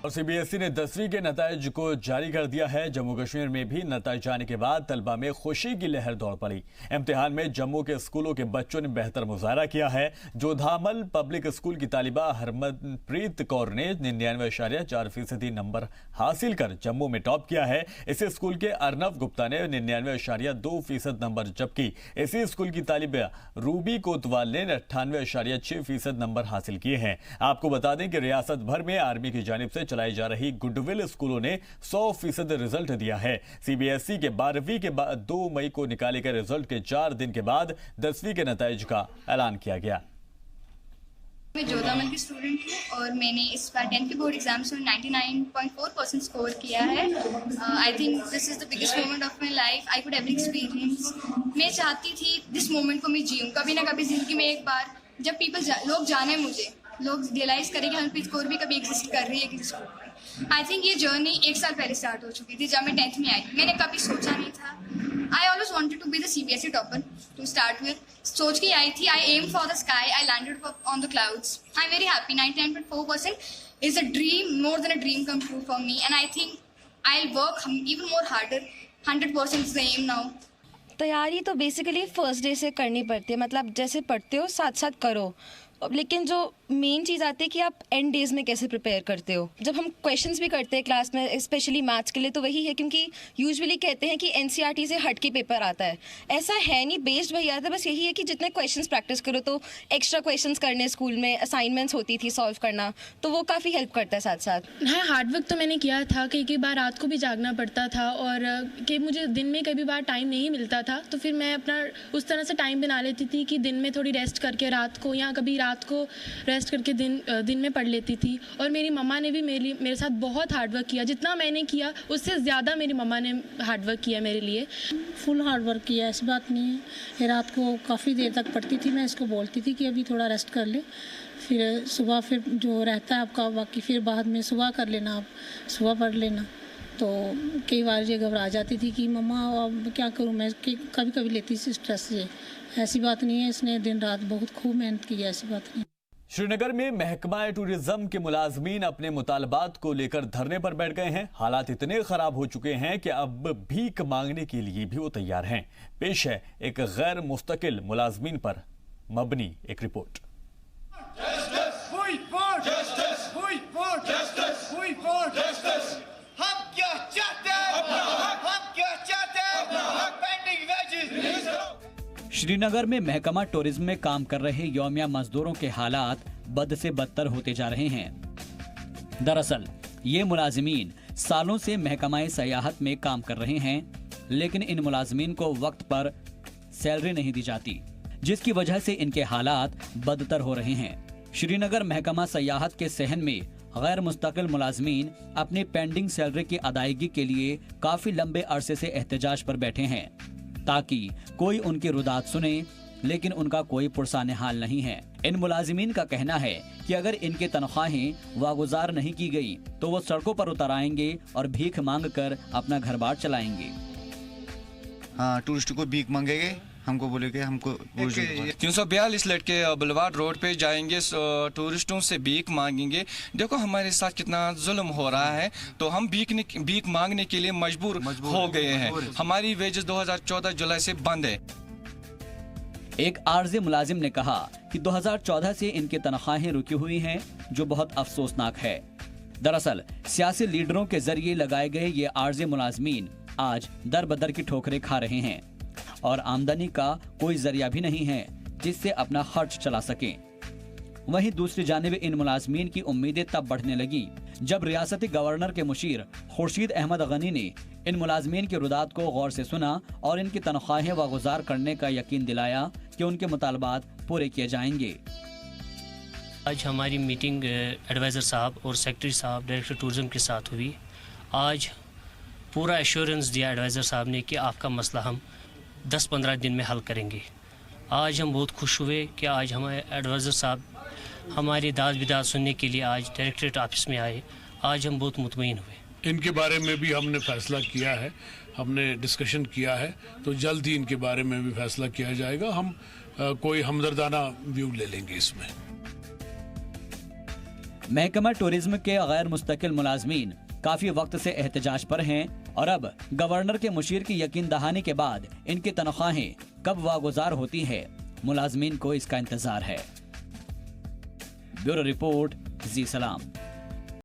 और सीबीएसई ने 10वीं के नताइज को जारी कर दिया है। जम्मू कश्मीर में भी नताइज आने के बाद तलबा में खुशी की लहर दौड़ पड़ी। इम्तिहान में जम्मू के स्कूलों के बच्चों ने बेहतर मुजाहरा किया है। जोधामल पब्लिक स्कूल की तालिबा हरमनप्रीत कौर ने 99.4% नंबर हासिल कर जम्मू में टॉप किया है। इसी स्कूल के अर्नव गुप्ता ने 99.2% नंबर, जबकि इसी स्कूल की तालिबा रूबी कोतवाल ने 98.6% नंबर हासिल किए हैं। आपको बता दें कि रियासत भर में आर्मी की जानिब से चलाई जा रही गुडविल स्कूलों ने 100% रिजल्ट दिया है। सीबीएसई के 12वीं के बाद 2 मई को निकाले गए रिजल्ट के 4 दिन के बाद 10वीं के नताइज का ऐलान किया गया। मैं जोधामल की स्टूडेंट हूँ और मैंने इस बार 10th के बोर्ड एग्जाम्स में 99.4% स्कोर किया है। I think this is the biggest moment of my life. I could every experience. मैं चाहती थी दिस मोमेंट को मैं जीऊँ कभी ना कभी ज़िंदगी में एक बार, जब लोग जाने मुझे, लोग रियलाइज़ करें कि हरमनप्रीत कौर भी कभी एग्जिस्ट कर रही है किसी स्कूल में। आई थिंक ये जर्नी 1 साल पहले स्टार्ट हो चुकी थी जब मैं 10th में आई। मैंने कभी सोचा नहीं था। I always wanted to be the CBSE topper to start with. सोच के आई थी, I aim for the sky, I landed on the clouds. I am very happy. 99.4% is a dream, more than a dream come true for me, and I think I will work even more harder. 100% is the aim now. तैयारी तो basically first day से करनी पड़ती है, मतलब जैसे पढ़ते हो साथ साथ करो, लेकिन जो मेन चीज़ आती है कि आप एंड डेज में कैसे प्रिपेयर करते हो। जब हम क्वेश्चंस भी करते हैं क्लास में, स्पेशली मैथ्स के लिए, तो वही है, क्योंकि यूजुअली कहते हैं कि एनसीईआरटी से हट के पेपर आता है। ऐसा है नहीं, बेस्ड वही आता है। बस यही है कि जितने क्वेश्चंस प्रैक्टिस करो, तो एक्स्ट्रा क्वेश्चंस करने, स्कूल में असाइनमेंट्स होती थी सॉल्व करना, तो वो काफ़ी हेल्प करता है साथ साथ। हाँ, हार्डवर्क तो मैंने किया था। कई बार रात को भी जागना पड़ता था, और कि मुझे दिन में कई बार टाइम नहीं मिलता था, तो फिर मैं अपना उस तरह से टाइम बना लेती थी कि दिन में थोड़ी रेस्ट करके रात को, या कभी रात को रेस्ट करके दिन में पढ़ लेती थी। और मेरी मम्मा ने भी मेरे साथ बहुत हार्डवर्क किया। जितना मैंने किया उससे ज़्यादा मेरी मम्मा ने हार्डवर्क किया मेरे लिए। फुल हार्डवर्क किया, ऐसी बात नहीं है। रात को काफ़ी देर तक पढ़ती थी। मैं इसको बोलती थी कि अभी थोड़ा रेस्ट कर ले, फिर सुबह फिर जो रहता है आपका बाकी फिर बाद में सुबह कर लेना, आप सुबह पढ़ लेना। तो कई बार ये घबरा जाती थी कि मम्मा अब क्या करूँ मैं, कभी कभी लेती थी स्ट्रेस। ये ऐसी बात नहीं है, इसने दिन रात बहुत खूब मेहनत की है, ऐसी बात नहीं। श्रीनगर में महकमा टूरिज्म के मुलाजमीन अपने मुतालबात को लेकर धरने पर बैठ गए हैं। हालात इतने खराब हो चुके हैं कि अब भीख मांगने के लिए भी वो तैयार हैं। पेश है एक गैर मुस्तकिल मुलाजमीन पर मबनी एक रिपोर्ट। श्रीनगर में महकमा टूरिज्म में काम कर रहे यौमिया मजदूरों के हालात बद से बदतर होते जा रहे हैं। दरअसल ये मुलाजिमीन सालों से महकमाए सयाहत में काम कर रहे हैं, लेकिन इन मुलाजिमीन को वक्त पर सैलरी नहीं दी जाती, जिसकी वजह से इनके हालात बदतर हो रहे हैं। श्रीनगर महकमा सयाहत के सहन में गैर मुस्तकिल मुलाजिमीन अपनी पेंडिंग सैलरी की अदायगी के लिए काफी लंबे अरसे से एहतजाज पर बैठे हैं, ताकि कोई उनकी रुदात सुने, लेकिन उनका कोई पुरसाने हाल नहीं है। इन मुलाजिमीन का कहना है कि अगर इनके तनख्वाहें वागुजार नहीं की गई तो वो सड़कों पर उतर आएंगे और भीख मांग कर अपना घर बार चलाएंगे। हाँ, टूरिस्ट को भीख मांगेंगे, हमको बोलेंगे हमको 342 लड़के बुलवाड रोड पे जाएंगे, टूरिस्टों से भीख मांगेंगे। देखो हमारे साथ कितना जुल्म हो रहा है, तो हम भीख मांगने के लिए मजबूर हो गए हैं। हमारी वेजेस 2014 जुलाई से बंद है। एक आर्जी मुलाजिम ने कहा कि 2014 से इनकी तनख्वाहें रुकी हुई हैं, जो बहुत अफसोसनाक है। दरअसल सियासी लीडरों के जरिए लगाए गए ये आर्जी मुलाजिमीन आज दर बदर की ठोकरें खा रहे हैं और आमदनी का कोई जरिया भी नहीं है जिससे अपना खर्च चला सकें। वहीं दूसरी जानिब इन मुलाजमीन की उम्मीदें तब बढ़ने लगी जब रियासती गवर्नर के मुशीर खुर्शीद अहमद गनी ने इन मुलाजमीन की रुदात को गौर से सुना और इनकी तनख्वाहें वागुजार करने का यकीन दिलाया कि उनके मुतालबात पूरे किए जाएंगे। आज हमारी मीटिंग एडवाइज़र साहब और सेक्रेटरी साहब डायरेक्टर टूरिज्म के साथ हुई। आज पूरा एश्योरेंस दिया एडवाइज़र साहब ने कि आपका मसला हम 10-15 दिन में हल करेंगे। आज हम बहुत खुश हुए कि आज हमारे एडवाइज़र साहब हमारी दाद बिदाद सुनने के लिए आज डायरेक्टरेट ऑफिस में आए। आज हम बहुत मुतमईन हुए। इनके बारे में भी हमने फैसला किया है, हमने डिस्कशन किया है, तो जल्द ही इनके बारे में भी फैसला किया जाएगा। हम कोई हमदर्दाना व्यू ले लेंगे इसमें। महकमा टूरिज्म के गैर मुस्तकिल मुलाजमीन काफी वक्त से एहतजाज पर हैं और अब गवर्नर के मुशीर की यकीन दहानी के बाद इनकी तनख्वाहें कब वागुजार होती है, मुलाजमीन को इसका इंतजार है। ब्यूरो रिपोर्ट, जी सलाम।